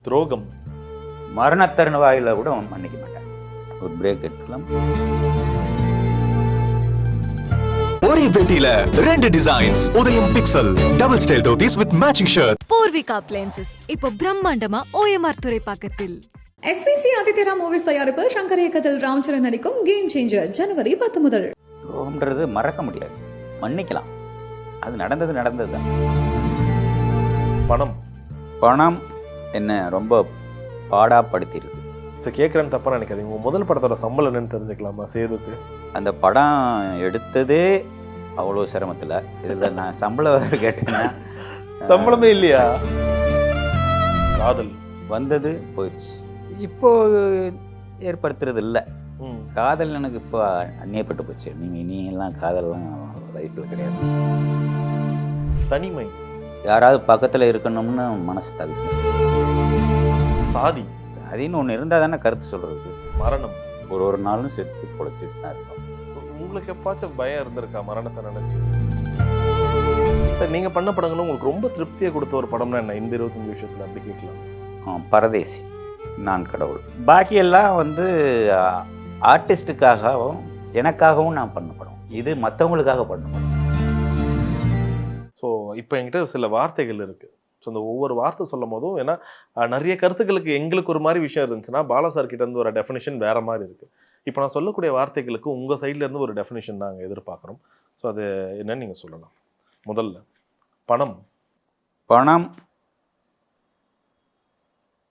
துரோகம். மரணத்தருணவாயில கூட மன்னிக்க மாட்டேன். ஒரு பிரேக் எடுத்துக்கலாம். ஒரே வெட்டில 2 டிசைன்ஸ் உதயம் pixel double style dhotis with matching shirt. Poorvika appliances இப்போ பிரம்மாண்டமா ஓஎம்ஆர் துறைப்பாக்கத்தில். எஸ்விசி ஆதித்யரா மூவிஸ் தயாரிப்பில் சங்கர் இயக்கத்தில் ராம்சரண் நடிக்கும் கேம் சேஞ்சர் ஜனவரி 10 முதல். துரோகம்ன்றது மறக்க முடியாது, மன்னிக்கலாம். அது நடந்தது தான். பணம். பணம் என்ன ரொம்ப பாடாப்படுத்தியிருக்கு. சரி, கேட்குறேன்னு தப்பா நினைக்காதீங்க. உங்க முதல் படத்தோட சம்பளம் என்னன்னு தெரிஞ்சுக்கலாமா? சேதுக்கு அந்த படம் எடுத்ததே அவ்வளோ சிரமத்தில். இதில் நான் சம்பளம் கேட்டேன்னா சம்பளமே இல்லையா? காதல் வந்தது போயிடுச்சு. இப்போ ஏற்படுத்துறது இல்லை. காதல் எனக்கு இப்போ அந்நியப்பட்டு போச்சு. நீங்கள் இனியெல்லாம் காதல்லாம் லைஃப்பில் கிடையாது. தனிமை. யாராவது பக்கத்தில் இருக்கணும்னு மனசு தவிக்கும். சாதி. சாதின்னு ஒன்று இருந்தால் தானே கருத்து சொல்கிறதுக்கு. மரணம். ஒரு நாளும் செத்து பொழைச்சிட்டு தான் இருக்கும். உங்களுக்கு எப்பாச்சும் பயம் இருந்திருக்கா மரணத்தை நினைச்சு? சார், நீங்க பண்ண படங்களும் உங்களுக்கு ரொம்ப திருப்தியை கொடுத்த ஒரு படம்னா என்ன இந்த 25 விஷயத்துல அப்படி கேட்கலாம்? பரதேசி, நான் கடவுள். பாக்கி எல்லாம் வந்து ஆர்டிஸ்டுக்காகவும் எனக்காகவும் நான் பண்ண படம். இது மற்றவங்களுக்காக பண்ண படம். ஸோ இப்போ என்கிட்ட சில வார்த்தைகள் இருக்கு. ஸோ அந்த ஒவ்வொரு வார்த்தை சொல்லும் போதும், ஏன்னா நிறைய கருத்துக்களுக்கு எங்களுக்கு ஒரு மாதிரி விஷயம் இருந்துச்சுன்னா பாலா சார் கிட்ட இருந்து ஒரு டெஃபினிஷன் வேற மாதிரி இருக்கு. இப்போ நான் சொல்லக்கூடிய வார்த்தைகளுக்கு உங்க சைட்ல இருந்து ஒரு டெஃபினிஷன் நாங்கள் எதிர்பார்க்குறோம். ஸோ அது என்னன்னு நீங்க சொல்லலாம். முதல்ல பணம். பணம்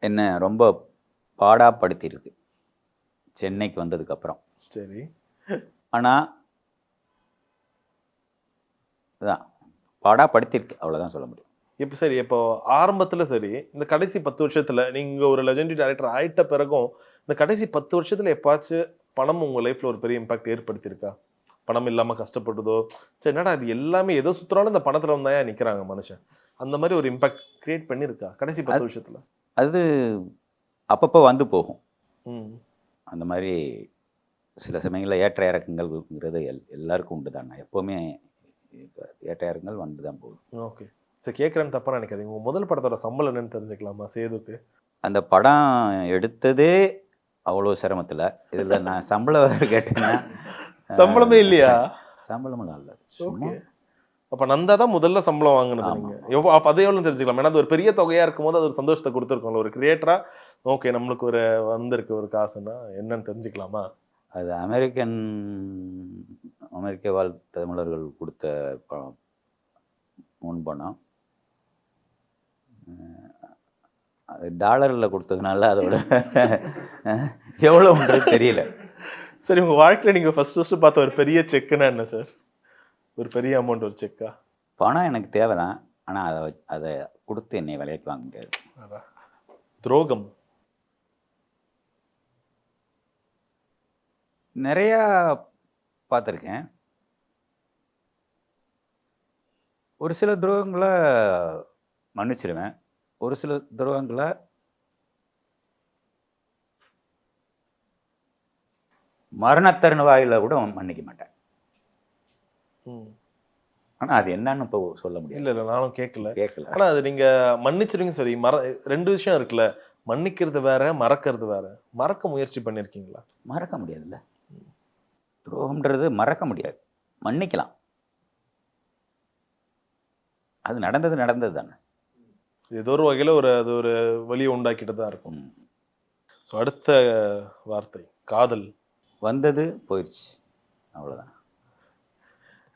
என்ன ரொம்ப பாடாப்படுத்தியிருக்கு சென்னைக்கு வந்ததுக்கப்புறம். சரி. ஆனால் அதான் பாடாப்படுத்தியிருக்கு, அவ்வளோதான் சொல்ல முடியும். இப்போ சரி, இப்போ ஆரம்பத்துல சரி, இந்த கடைசி 10 வருஷத்துல நீங்க ஒரு லெஜெண்டரி டைரக்டர் ஆயிட்ட பிறகும் இந்த கடைசி 10 வருஷத்துல எப்பாச்சும் பணம் உங்க லைஃப்ல ஒரு பெரிய இம்பாக்ட் ஏற்படுத்தியிருக்கா? பணம் இல்லாம கஷ்டப்பட்டதோ, சரி என்னடா இது எல்லாமே எதோ சுத்துறாலும் இந்த பணத்துல வந்தாயா நிக்கிறாங்க மனுஷன், அந்த மாதிரி ஒரு இம்பாக்ட் கிரியேட் பண்ணியிருக்கா கடைசி 10 வருஷத்துல? அது அப்பப்போ வந்து போகும். அந்த மாதிரி சில சமயங்களில் ஏற்ற இறக்கங்கள்ங்கிறது எல்லாருக்கும் உண்டு தான். எப்போவுமே ஏற்ற இறக்கங்கள் வந்து தான் போகும். ஓகே. சரி, கேட்குறேன்னு தப்பா நினைக்காதீங்க. உங்க முதல் படத்தோட சம்பளம் என்னன்னு தெரிஞ்சுக்கலாமா? சேதுக்கு அந்த படம் எடுத்ததே அவ்வளோ சிரமத்தில். இதில் நான் சம்பளம் கேட்டேன்னா சம்பளமே இல்லையா? சம்பளமெல்லாம் இல்லை. ஓகே. அப்ப நந்தா தான் முதல்ல சம்பளம் வாங்கினது நீங்க. அப்ப அதை எவ்வளவு தெரிஞ்சுக்கலாம்? ஏன்னா அது ஒரு பெரிய தொகையா இருக்கும் போது அது ஒரு சந்தோஷத்தை கொடுத்துருக்கோம்ல ஒரு கிரியேட்டரா. ஓகே, நம்மளுக்கு ஒரு வந்திருக்கு ஒரு காசுன்னா என்னன்னு தெரிஞ்சுக்கலாமா? அது அமெரிக்க வாழ் தமிழர்கள் கொடுத்த முன்பணம். அது டாலரில் கொடுத்ததுனால அதோட எவ்வளோன்றது தெரியல. சரி, உங்க வாழ்க்கையில நீங்க ஃபர்ஸ்ட் பார்த்த ஒரு பெரிய செக்குன்னா என்ன சார்? ஒரு பெரிய அமௌண்ட், ஒரு செக்கா? பணம் எனக்கு தேவைதான், ஆனால் அதை கொடுத்து என்னை விலைக்கு வாங்க முடியாது. துரோகம். நிறையா பார்த்துருக்கேன். ஒரு சில துரோகங்களை மன்னிச்சிடுவேன், ஒரு சில துரோகங்களை மரணத்தருணவாயில கூட மன்னிக்க மாட்டேன். ஆனா அது என்னன்னு இப்போ சொல்ல முடியாது. இல்ல நானும் கேட்கல. ஆனா அது நீங்க மன்னிச்சிருங்க. சரி, 2 விஷயம் இருக்குல்ல, மன்னிக்கிறது வேற, மறக்கிறது வேற. மறக்க முயற்சி பண்ணிருக்கீங்களா? மறக்க முடியாதுல்ல. துரோகம்ன்றது மறக்க முடியாது, மன்னிக்கலாம். அது நடந்தது தானே. ஏதோ ஒரு வகையில அது ஒரு வழியை உண்டாக்கிட்டு தான் இருக்கும். அடுத்த வார்த்தை காதல். வந்தது போயிடுச்சு, அவ்வளவுதான்.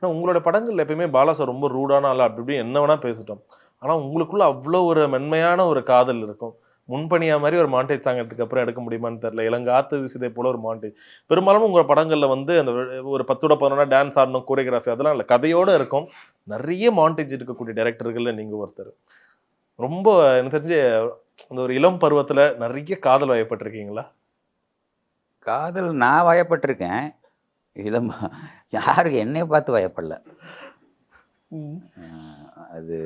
உங்களோட படங்கள்ல எப்பயுமே பாலா சார் ரொம்ப ரூடான ஆள், அப்படி இப்படி என்ன வேணா பேசிட்டோம். ஆனா உங்களுக்குள்ள அவ்வளோ ஒரு மென்மையான ஒரு காதல் இருக்கும். முன்பணியா மாதிரி ஒரு மாண்டேஜ் சாங் எடுத்துக்கு அப்புறம் எடுக்க முடியுமான்னு தெரியல. இளங்காத்து விசிதை போல ஒரு மாண்டேஜ். பெரும்பாலும் உங்க படங்கள்ல வந்து அந்த ஒரு 10-11 டான்ஸ் ஆடணும், கோரியோகிராஃபி அதெல்லாம் இல்லை, கதையோட இருக்கும். நிறைய மாண்டேஜ் இருக்கக்கூடிய டைரக்டர்கள்ல நீங்க ஒருத்தர். ரொம்ப எனக்கு தெரிஞ்சு அந்த ஒரு இளம் பருவத்துல நிறைய காதல் வயப்பட்டிருக்கீங்களா? காதல் நான் வயப்பட்டிருக்கேன். இளம் யாருக்கு என்னைய பார்த்து வயப்படல. அது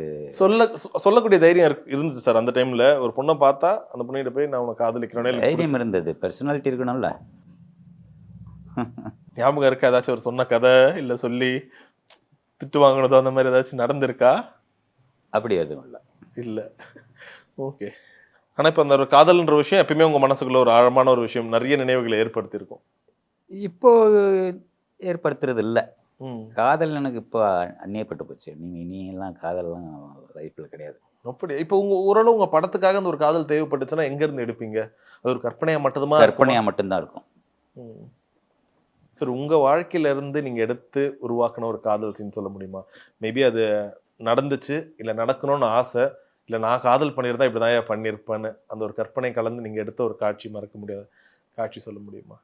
சொல்லக்கூடிய தைரியம் இருந்துச்சு சார் அந்த டைம்ல. ஒரு பொண்ணை பார்த்தா அந்த பொண்ணிட்ட போய் நான் உன்னை காதலிக்கிறேன் தைரியம் இருந்தது. பர்சனாலிட்டி இருக்கணும்ல. ஞாபகம் இருக்கா ஏதாச்சும் ஒரு சொன்ன கதை, இல்ல சொல்லி திட்டு வாங்கினதோ அந்த மாதிரி ஏதாச்சும் நடந்திருக்கா? அப்படி எதுவும் இல்லை. இல்ல. ஓகே. ஆனா இப்ப அந்த ஒரு காதல்ன்ற விஷயம் எப்பயுமே உங்க மனசுக்குள்ள ஒரு ஆழமான ஒரு விஷயம், நிறைய நினைவுகளை ஏற்படுத்தியிருக்கும். இப்போ ஏற்படுத்துறது இல்ல. ம். காதல் எனக்கு இப்போ அந்நியப்பட்டு போச்சு. இனி எல்லாம் காதல்லாம் லைஃப்ல கிடையாது. அப்படி இப்ப ஓரளவு உங்க படத்துக்காக அந்த ஒரு காதல் தேவைப்பட்டுச்சுன்னா எங்க இருந்து எடுப்பீங்க? அது ஒரு கற்பனையா மட்டுமா இருக்குமா? கற்பனையா மட்டும்தான் இருக்கும். ம். சரி, உங்க வாழ்க்கையில இருந்து நீங்க எடுத்து உருவாக்குன ஒரு காதல் சீன் சொல்ல முடியுமா? மேபி அது நடந்துச்சு, இல்ல நடக்கணும்னு ஆசை, இல்ல நான் காதல் பண்ணியிருந்தா இப்படிதான்யா பண்ணியிருப்பேன்னு, அந்த ஒரு கற்பனை கலந்து நீங்க எடுத்த ஒரு காட்சி, மறக்க முடியாத காட்சி சொல்ல முடியுமா?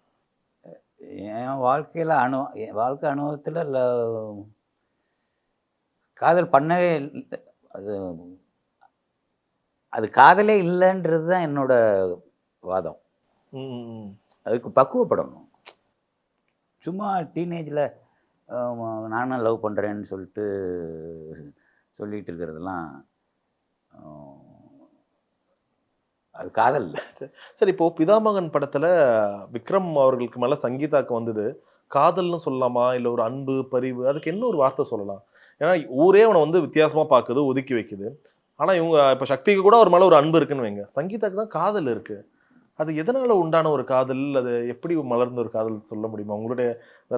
என் வாழ்க்கை அனுபவத்துல காதல் பண்ணவே இல்ல. அது அது காதலே இல்லன்றது தான் என்னோட வாதம். ம், ம். அதுக்கு பக்குவப்படணும். சும்மா டீனேஜ்ல நானும் லவ் பண்றேன்னு சொல்லிட்டு இருக்கிறதெல்லாம் அது காதல் இல்ல. சரி, இப்போ பிதாமகன் படத்துல விக்ரம் அவர்களுக்கு மேல சங்கீதாக்கு வந்தது காதல்னு சொல்லலாமா? இல்ல ஒரு அன்பு, பரிவு, அதுக்கு என்ன ஒரு வார்த்தை சொல்லலாம்? ஏன்னா ஊரே அவன வந்து வித்தியாசமா பாக்குது, ஒதுக்கி வைக்குது. ஆனா இவங்க இப்ப சக்திக்கு கூட அவர் மேல ஒரு அன்பு இருக்குன்னு வைங்க. சங்கீதாக்கு தான் காதல் இருக்கு. அது எதனால உண்டான ஒரு காதல்? அது எப்படி மலர்ந்த ஒரு காதல் சொல்ல முடியுமா? உங்களுடைய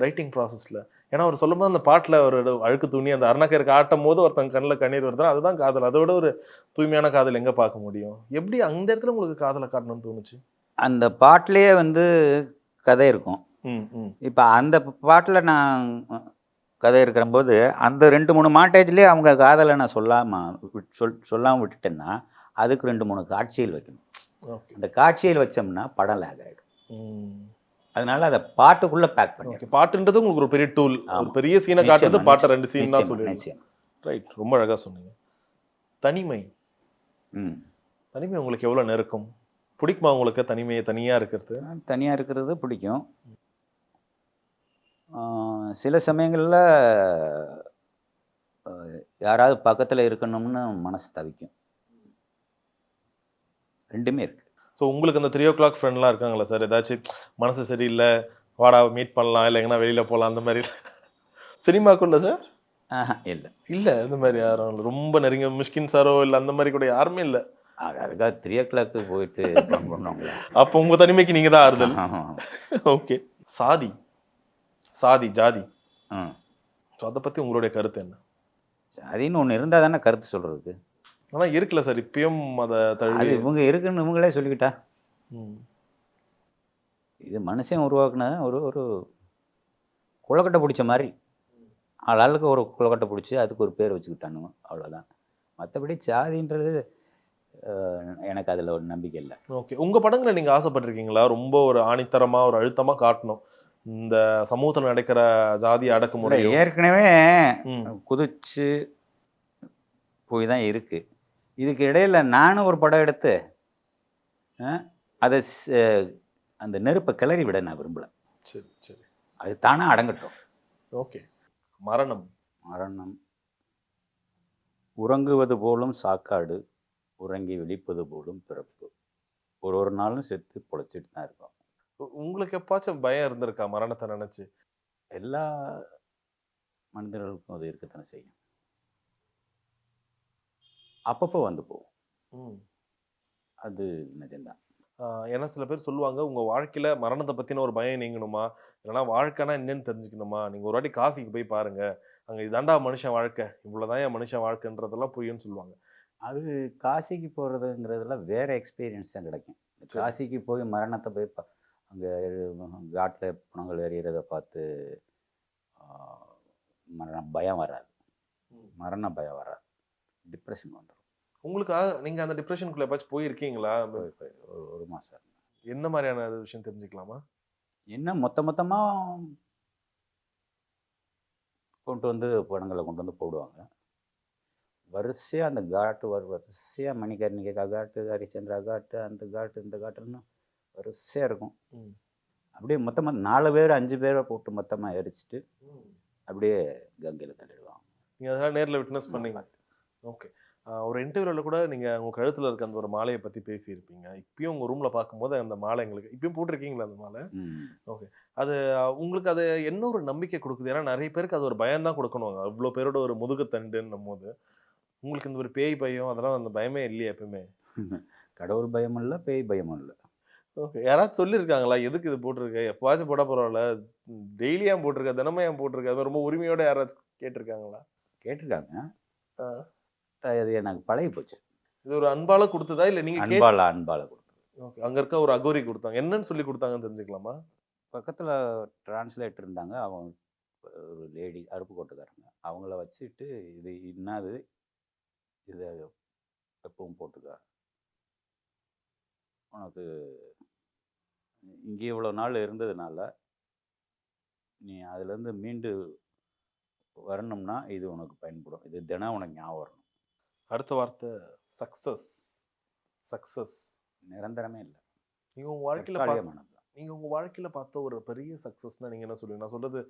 ரைட்டிங் ப்ராசஸ்ல. ஏன்னா அவர் சொல்லும்போது அந்த பாட்டுல ஒரு அழுக்கு துணி அந்த அருணாக்கருக்கு ஆட்டும்போது ஒருத்தங்க கண்ணுல கண்ணீர் வருதுன்னா அதுதான் காதல். அதோட ஒரு தூய்மையான காதல் எங்க பார்க்க முடியும்? எப்படி அந்த இடத்துல உங்களுக்கு காதல காட்டணும்னு தோணுச்சு? அந்த பாட்டுலயே வந்து கதை இருக்கும். ம், ம். இப்ப அந்த பாட்டுல நான் கதை இருக்கிறம்போது, அந்த 2, 3 மாண்டேஜ்லயே அவங்க காதல நான் சொல்லாம விட்டுட்டேன்னா, அதுக்கு 2, 3 காட்சிகள் வைக்கணும். ஓகே. அந்த காட்சிகள் வச்சோம்னா படம் லேக் ஆயிடும். ம். அதனால அத பாட்டுக்குள்ள பேக் ஓகே. பண்ணிடணும். பாட்டுன்றது உங்களுக்கு ஒரு பெரிய டூல். ஒரு ஆமா. பெரிய சீன நிச்சயமா, காட்டுறது பாட்ட 2 சீன் தான் நிச்சயமா, சொல்லிடுங்க. நிச்சயம். ரைட். ரொம்ப அழகா சொன்னீங்க. தனிமை. ம். தனிமை உங்களுக்கு எவ்வளவு நெருக்கம்? பிடிக்குமா உங்களுக்கு தனியா இருக்கிறது? தனியா இருக்கிறது பிடிக்கும். சில சமயங்கள்ல யாராவது பக்கத்துல இருக்கணும்னு மனசு தவிக்கும். 2மே இருக்கு. ஸோ உங்களுக்கு அந்த 3:00 ஃப்ரெண்ட்லாம் இருக்காங்களா சார்? ஏதாச்சும் மனசு சரியில்ல, வாடா மீட் பண்ணலாம், இல்ல எங்கனா வெளியில போலாம் அந்த மாரி? சினிமாக்குள்ள சார்? இல்ல. இல்ல அந்த மாரி யாரும் இல்ல. ரொம்ப நெருங்கிய மிஷ்கின் சாரோ இல்ல அந்த மாரி கூட யாருமே இல்ல. அதுக்காக 3:00 போயிட்டு பண்ணுவாங்களா? அப்போ உங்க தனிமைக்கு நீங்க தான் ஆறுதல். ஓகே. சாதி, ஜாதி. ம். ஸோ அத பத்தி உங்களுடைய கருத்து என்ன? சாதின்னு ஒண்ணு இருந்தா தானே கருத்து சொல்றதுக்கு. ஆனா இருக்குல்ல சார், இப்பயும் அத அது தழுவி. இவங்க இருக்குன்னு இவங்களே சொல்லிக்கிட்டா. ம். இது மனுஷன் உருவாக்குன ஒரு ஒரு குளக்கட்டை பிடிச்ச மாதிரி. ஆளாளுக்கு ஒரு குளக்கட்டை பிடிச்சி அதுக்கு ஒரு பேர் வச்சுக்கிட்டானுங்க. அவ்வளோதான். மற்றபடி சாதின்றது எனக்கு அதில் ஒரு நம்பிக்கை இல்லை. ஓகே. உங்க படங்கள நீங்க ஆசைப்பட்டிருக்கீங்களா? ரொம்ப ஒரு ஆணித்தரமா, ஒரு அழுத்தமா காட்டணும். இந்த சமூகத்துல நடக்கிற ஜாதி இல்லை, அடக்குமுறையும். ஏற்கனவே ம். குதிச்சு போய் தான் இருக்கு. இதுக்கு இடையில நானும் ஒரு படம் எடுத்து அதை அந்த நெருப்பை கிளறி விட நான் விரும்பல. சரி, சரி. அது தானா அடங்கட்டும். ஓகே. மரணம். மரணம் உறங்குவது போலும் சாக்காடு, உறங்கி விழிப்பது போலும் பிறப்பு. ஒரு நாளும் செத்து பொழைச்சிட்டு தான் இருக்கோம். உங்களுக்கு எப்பாச்சும் பயம் இருந்திருக்கா மரணத்தை நினைச்சு? எல்லா மனிதர்களுக்கும் அது இருக்கத்தானே செய்யும். அப்பப்போ வந்து போகும். ம். அது நிஜம்தான். ஏன்னா சில பேர் சொல்லுவாங்க, உங்க வாழ்க்கையில மரணத்தை பத்தின ஒரு பயம் நீங்கணுமா, இல்லைன்னா வாழ்க்கைனா என்னன்னு தெரிஞ்சுக்கணுமா, நீங்க ஒரு வாட்டி காசிக்கு போய் பாருங்க, அங்க இதாண்டா மனுஷன் வாழ்க்கை, இவ்வளவுதான் என் மனுஷன் வாழ்க்கைன்றதெல்லாம் புரியும்னு சொல்லுவாங்க. அது காசிக்கு போகிறதுங்கிறதுலாம் வேற எக்ஸ்பீரியன்ஸ் தான் கிடைக்கும். காசிக்கு போய் மரணத்தை போய் அங்கே காட்டில் புணங்கள் எறிகிறத பார்த்து பயம் வராது. மரண பயம் வராது. டிப்ரெஷன் வந்துடும். உங்களுக்கு நீங்க அந்த டிப்ரெஷனுக்குள்ள எப்பாச்சும் போயிருக்கீங்களா? ஒரு மாதம். என்ன மாதிரியான விஷயம் தெரிஞ்சுக்கலாமா? என்ன மொத்தமாக கொண்டு வந்து படங்களை கொண்டு வந்து போடுவாங்க. வரிசையாக அந்த காட்டு வரிசையாக மணிகர்ணிகா காட்டு, ஹரிச்சந்திரா காட்டு, அந்த காட்டு, இந்த காட்டுன்னு வரிசையாக இருக்கும். அப்படியே மொத்தமாக 4 பேர் 5 பேரை போட்டு மொத்தமாக எரிச்சிட்டு அப்படியே கங்கையில் தள்ளிடுவாங்க. நீங்க அதெல்லாம் நேரில் விட்னஸ் பண்ணீங்க. ஓகே. ஒரு இன்டர்வியூல கூட நீங்க உங்க கழுத்துல இருக்க அந்த ஒரு மாலையை பத்தி பேசியிருப்பீங்க. இப்பயும் உங்க ரூம்ல பார்க்கும்போது அந்த மாலை எங்களுக்கு இப்பயும் போட்டிருக்கீங்களா அந்த மாலை? ஓகே. அது உங்களுக்கு அது என்ன ஒரு நம்பிக்கை கொடுக்குது? ஏன்னா நிறைய பேருக்கு அது ஒரு பயம் தான் கொடுக்கணும். அவ்வளோ பேரோட ஒரு முதுகு தண்டுன்னும் போது உங்களுக்கு இந்த ஒரு பேய் பயம் அதெல்லாம் அந்த பயமே இல்லையா எப்பவுமே? கடவுள் பயமும் இல்லை, பேய் பயமும் இல்லை. ஓகே. யாராச்சும் சொல்லியிருக்காங்களா? எதுக்கு இது போட்டிருக்க? எப்பவாச்சும் போட்டா பரவால்ல. டெய்லி ஏன் போட்டிருக்க? தினமும் ஏன் போட்டிருக்க? அது மாரி ரொம்ப உரிமையோட யாராச்சும் கேட்டிருக்காங்களா? கேட்டிருக்காங்க. ஆ. அது எனக்கு பழகி போச்சு. இது ஒரு அன்பால குடுத்ததா? இல்ல நீங்க அன்பால கொடுத்தது. ஓகே. அங்க இருக்க ஒரு அகோரி குடுத்தாங்க. என்னன்னு சொல்லி குடுத்தாங்கன்னு தெரிஞ்சுக்கலாமா? பக்கத்தில் டிரான்ஸ்லேட்டர் இருந்தாங்க. அவங்க ஒரு லேடி அருப்புக்கோட்டைக்காரங்க. அவங்கள வச்சுட்டு இது இன்னாது, இதை எப்பவும் போட்டுக்க, உனக்கு இங்கே இவ்வளோ நாள் இருந்ததுனால நீ அதுலேருந்து மீண்டு வரணும்னா இது உனக்கு பயன்படும். இது தினம் உனக்கு ஞாபகம் வரணும். அடுத்த வார்த்தை சக்சஸ். சக்சஸ். நிரந்தரமே இல்லை, நீங்க உங்க வாழ்க்கையில தற்காலிகமானது. நீங்க உங்க வாழ்க்கையில பார்த்த ஒரு பெரிய சக்சஸ்னா நீங்க என்ன சொல்லுவீங்க? நான் சொல்றது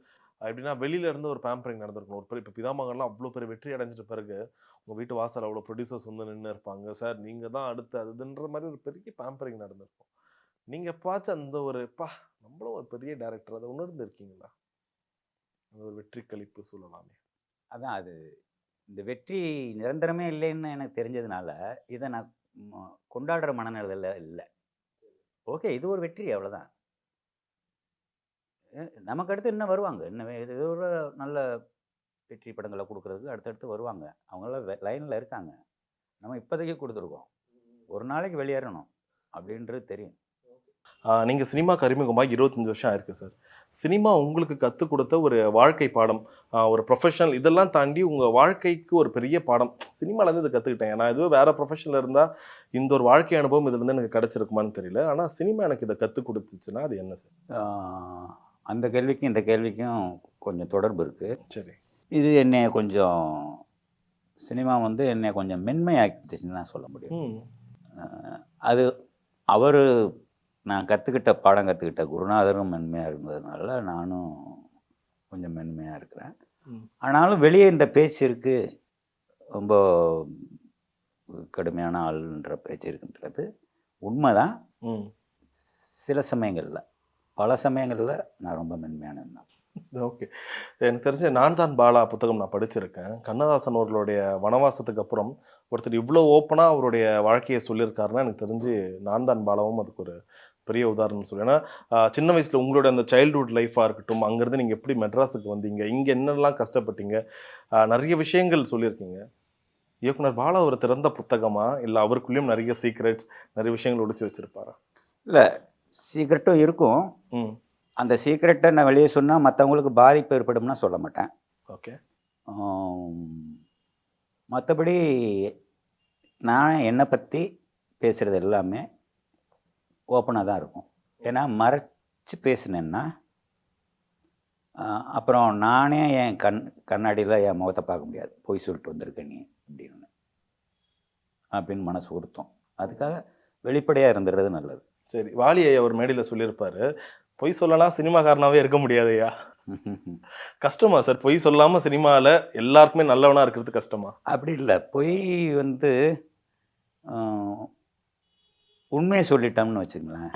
எப்படின்னா வெளியில இருந்து ஒரு பேம்பரிங் நடந்திருக்கணும். ஒரு பெரிய இப்போ பிதாமகன்லாம் அவ்வளோ பெரிய வெற்றி அடைஞ்சிட்ட பிறகு உங்க வீட்டு வாசல் அவ்வளோ ப்ரொடியூசர்ஸ் வந்து நின்று இருப்பாங்க. சார் நீங்க தான் அடுத்து அதுன்ற மாதிரி ஒரு பெரிய பேம்பரிங் நடந்திருக்கும். நீங்க பார்த்த அந்த ஒரு நம்மளும் ஒரு பெரிய டைரக்டர் அதை உணர்ந்து இருக்கீங்களா? அந்த ஒரு வெற்றி கழிப்பு சொல்லலாமே. அதான் அது இந்த வெற்றி நிரந்தரமே இல்லைன்னு எனக்கு தெரிஞ்சதுனால இதை நான் கொண்டாடுற மனநிலையில் இல்லை. ஓகே, இது ஒரு வெற்றி, அவ்வளோதான். நமக்கு அடுத்து இன்னும் வருவாங்க, இன்னும் இது ஒரு நல்ல வெற்றி படங்களை கொடுக்கறதுக்கு அடுத்தடுத்து வருவாங்க. அவங்களாம் லைனில் இருக்காங்க. நம்ம இப்போதைக்கு கொடுத்துருக்கோம். ஒரு நாளைக்கு வெளியேறணும் அப்படின்றது தெரியும். நீங்க சினிமாக்கு அறிமுகமாக 25 வருஷம் ஆயிருக்கு சார். சினிமா உங்களுக்கு கற்றுக் கொடுத்த ஒரு வாழ்க்கை பாடம், ஒரு ப்ரொஃபஷனல் இதெல்லாம் தாண்டி உங்க வாழ்க்கைக்கு ஒரு பெரிய பாடம். சினிமாலேருந்து இதை கற்றுக்கிட்டேன். நான் எதுவும் வேற ப்ரொஃபஷனில் இருந்தால் இந்த ஒரு வாழ்க்கை அனுபவம் இதுலேருந்து எனக்கு கிடைச்சிருக்குமான்னு தெரியல. ஆனால் சினிமா எனக்கு இதை கற்றுக் கொடுத்துச்சுன்னா அது என்ன சார்? அந்த கேள்விக்கும் இந்த கேள்விக்கும் கொஞ்சம் தொடர்பு இருக்குது. சரி. இது என்னை கொஞ்சம் சினிமா வந்து என்னை கொஞ்சம் மென்மையாக்கிச்சுன்னு தான் சொல்ல முடியும். அது அவர் நான் பாடம் கற்றுக்கிட்ட குருநாதரும் மென்மையாக இருந்ததுனால நானும் கொஞ்சம் மென்மையாக இருக்கிறேன். ஆனாலும் வெளியே இந்த பேச்சு இருக்குது, ரொம்ப கடுமையான ஆளுன்ற பேச்சு இருக்குன்றது உண்மைதான். சில சமயங்களில், பல சமயங்களில் நான் ரொம்ப மென்மையானேன். ஓகே. எனக்கு தெரிஞ்ச நான் தான் பாலா புத்தகம் நான் படிச்சிருக்கேன். கண்ணதாசன் அவர்களுடைய வனவாசத்துக்கு அப்புறம் ஒருத்தர் இவ்வளோ ஓப்பனாக அவருடைய வாழ்க்கையை சொல்லியிருக்காருன்னா எனக்கு தெரிஞ்சு நான் தான் பாலாவும் அதுக்கு ஒரு பெரிய உதாரணம் சொல்லுவேன். ஏன்னா சின்ன வயசில் உங்களோட அந்த சைல்டுஹுட் லைஃபாக இருக்கட்டும், அங்கேருந்து நீங்கள் எப்படி மெட்ராஸுக்கு வந்தீங்க, இங்கே என்னெல்லாம் கஷ்டப்பட்டீங்க, நிறைய விஷயங்கள் சொல்லியிருக்கீங்க. இயக்குனர் பாலா ஒரு திறந்த புத்தகமா, இல்லை அவருக்குள்ளேயும் நிறைய சீக்ரெட்ஸ், நிறைய விஷயங்கள் ஒழிச்சு வச்சிருப்பாரா? இல்லை, சீக்ரெட்டும் இருக்கும். அந்த சீக்ரெட்டை நான் வெளியே சொன்னால் மற்றவங்களுக்கு பாதிப்பு ஏற்படும்னா சொல்ல மாட்டேன். ஓகே. மற்றபடி நான் என்னை பற்றி பேசுகிறது எல்லாமே ஓப்பனாக தான் இருக்கும். ஏன்னா மறைச்சி பேசினேன்னா அப்புறம் நானே என் கண்ணாடியில் என் முகத்தை பார்க்க முடியாது. பொய் சொல்லிட்டு வந்திருக்க நீ அப்படின்னு மனசு உறுத்தும். அதுக்காக வெளிப்படையாக இருந்துடுறது நல்லது. சரி. வாலி ஐயா ஒரு மேடையில் சொல்லியிருப்பாரு, பொய் சொல்லலாம் சினிமாக்காரனாவே இருக்க முடியாதையா. கஷ்டமா சார் பொய் சொல்லாம சினிமாவில் எல்லாருக்குமே நல்லவனா இருக்கிறது கஷ்டமா? அப்படி இல்லை. பொய் வந்து உண்மையை சொல்லிட்டோம்னு வச்சுங்களேன்,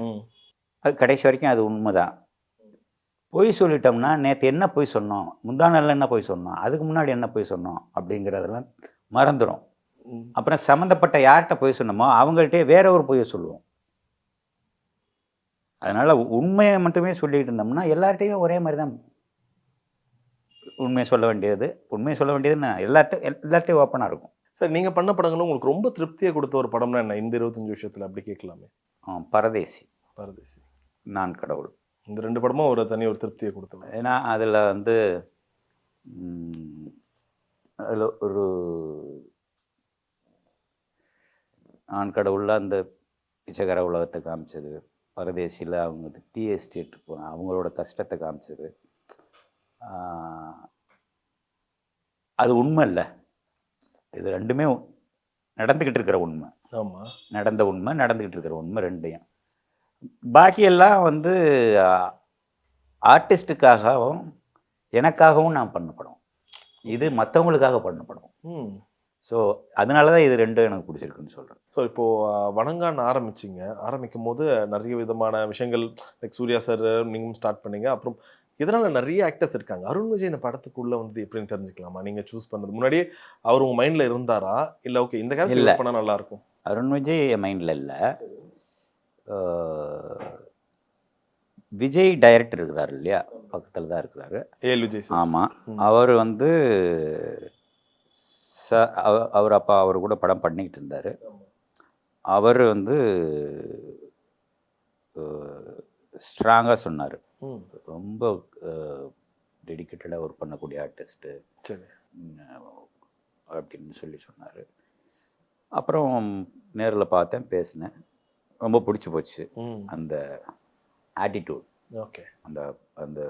அது கடைசி வரைக்கும் அது உண்மைதான். பொய் சொல்லிட்டோம்னா நேற்று என்ன பொய் சொன்னோம், முந்தா நாள் என்ன பொய் சொன்னோம், அதுக்கு முன்னாடி என்ன பொய் சொன்னோம் அப்படிங்கிறதெல்லாம் மறந்துடும். அப்புறம் சம்மந்தப்பட்ட யார்கிட்ட பொய் சொன்னோமோ அவங்கள்ட்டே வேற ஒரு பொய்யை சொல்லுவோம். அதனால் உண்மையை மட்டுமே சொல்லிகிட்டு இருந்தோம்னா எல்லார்ட்டையுமே ஒரே மாதிரி தான் உண்மையை சொல்ல வேண்டியதுன்னு எல்லார்ட்டையும் ஓப்பனாக இருக்கும். சார் நீங்கள் பண்ண படங்களும் உங்களுக்கு ரொம்ப திருப்தியை கொடுத்த ஒரு படம்னா என்ன இந்த 25 வருஷத்தில் அப்படி கேட்கலாமே? பரதேசி, நான் கடவுள், இந்த 2 படமும் ஒரு தனி ஒரு திருப்தியை கொடுத்தோம். ஏன்னா அதில் வந்து அதில் ஒரு நான் கடவுளில் அந்த பிச்சைக்கார உலகத்தை காமிச்சது, பரதேசியில் அவங்க டீ எஸ்டேட் போனாங்க அவங்களோட கஷ்டத்தை காமிச்சது. அது உண்மை இல்லை, இது ரெண்டுமே நடந்துக்கிட்டு இருக்கிற உண்மை. ஆமாம், நடந்துக்கிட்டு இருக்கிற உண்மை ரெண்டையும். பாக்கியெல்லாம் வந்து ஆர்டிஸ்ட்டுக்காகவும் எனக்காகவும் நான் பண்ண படம், இது மற்றவங்களுக்காக பண்ண படம். ஸோ அதனால தான் இது ரெண்டும் எனக்கு பிடிச்சிருக்குன்னு சொல்கிறேன். ஸோ இப்போது வணங்கான்னு ஆரம்பிக்கும் போது நிறைய விதமான விஷயங்கள் லைக் சூர்யா சார் நீங்களும் ஸ்டார்ட் பண்ணீங்க. அப்புறம் இதனால நிறைய ஆக்டர்ஸ் இருக்காங்க. அருண் விஜய் இந்த படத்துக்குள்ள வந்து எப்படின்னு தெரிஞ்சுக்கலாமா? நீங்க சூஸ் பண்ணது முன்னாடியே அவர் உங்க மைண்ட்ல இருந்தாரா? இல்ல ஓகே இந்த இல்ல. கேரக்டர் பண்ணா நல்லா இருக்கும். அருண் விஜய் என் மைண்டில் இல்லை. விஜய் டைரக்டர் இருக்கிறாரு இல்லையா, பக்கத்தில் தான் இருக்கிறாரு. ஏல் விஜய் சார். ஆமாம், ம். அவர் வந்து அவர் அப்பா அவர் கூட படம் பண்ணிக்கிட்டு இருந்தார். அவர் வந்து ஸ்ட்ராங்காக சொன்னார், ம். ரொம்ப டெடிக்கேட்டடாக ஒர்க் பண்ணக்கூடிய ஆர்டிஸ்ட்டு சரி. அப்படின்னு சொல்லி சொன்னார். அப்புறம் நேரில் பார்த்தேன், பேசினேன், ரொம்ப பிடிச்சி போச்சு ம். அந்த ஆட்டிடியூட், ஓகே. அந்த அந்த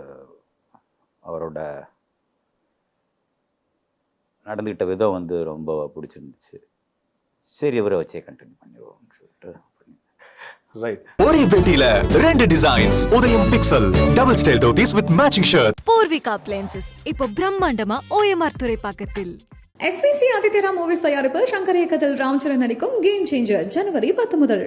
அவரோட நடந்துக்கிட்ட விதம் வந்து ரொம்ப பிடிச்சிருந்துச்சு. சரி இவரை வச்சே கண்டினியூ பண்ணிடுவோம்னு சொல்லிட்டு ரைட். ஒரே வேட்டியில 2 டிசைன்ஸ். உதயம் pixel double style dhotis with matching shirt. Poorvika appliances இப்போ பிரம்மாண்டமா ஓஎம்ஆர் துறைப்பாக்கத்தில். SVC ஆதித்யரா மூவிஸ் தயாரிப்பில் சங்கர் இயக்கத்தில் ராம்சரண் நடிக்கும் கேம் சேஞ்சர் ஜனவரி 10 முதல்.